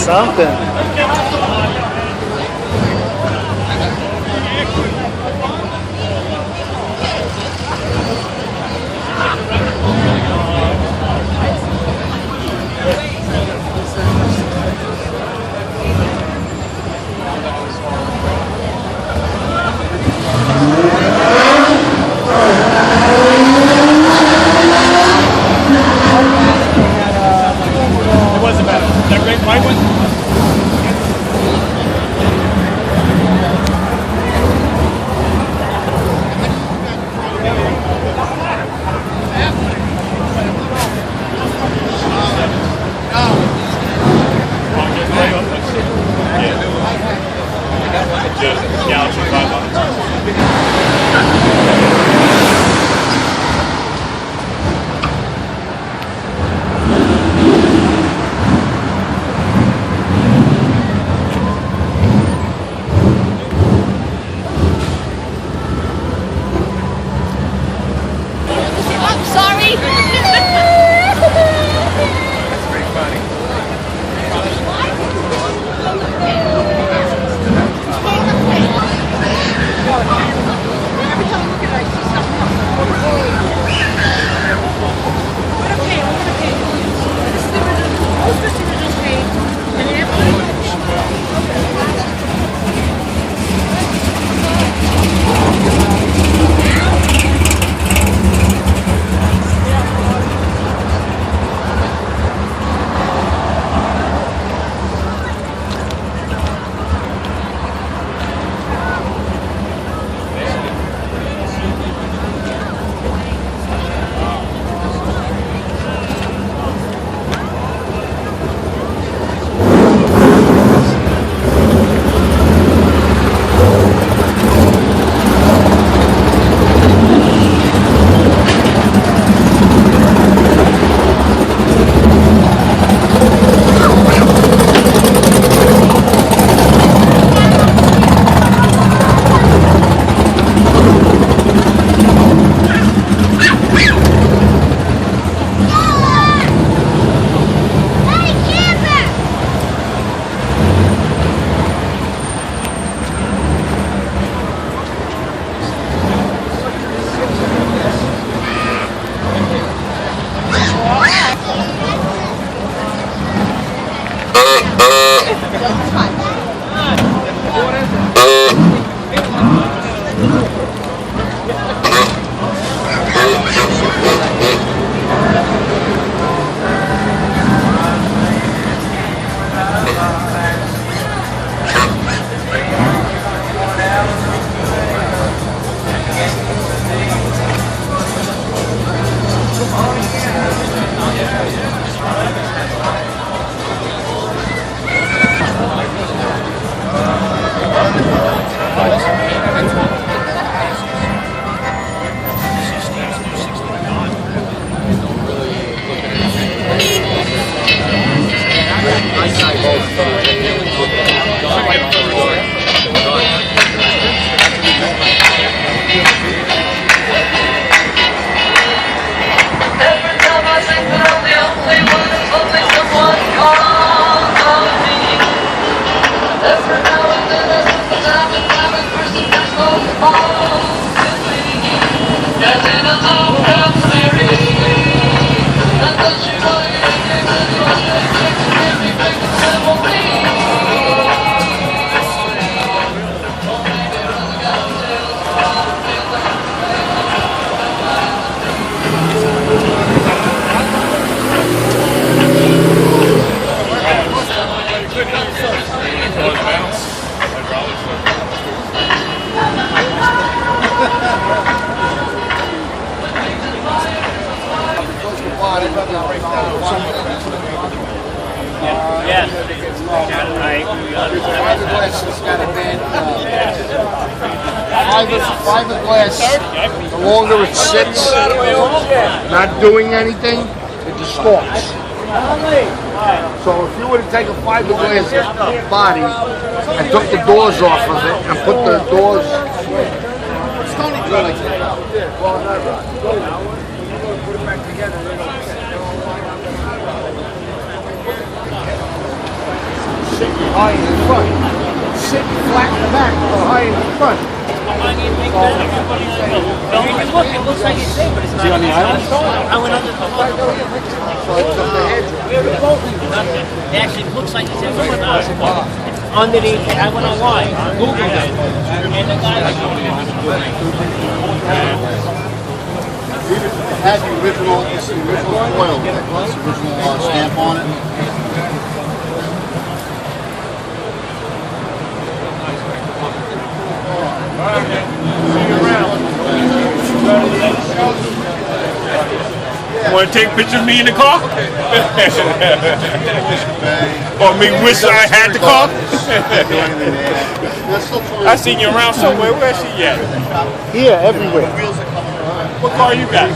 Something. It wasn't bad. That great white one? fiberglass has got a bad fiberglass. The longer it sits, not doing anything, it distorts. So if you were to take a fiberglass body and took the doors off of it and put the doors, sitting high in the front, sitting flat in the back, or high in the front. It looks like it's there, but it's not. On the island? I went under the hood. It actually looks like it's in the underneath. I went online, Googled it, and the guy Had the original foil, the original stamp on it. Want to take a picture of me in the car? Or me wish I had the car? I seen you around somewhere. Where's she at? Here, everywhere. What car you got?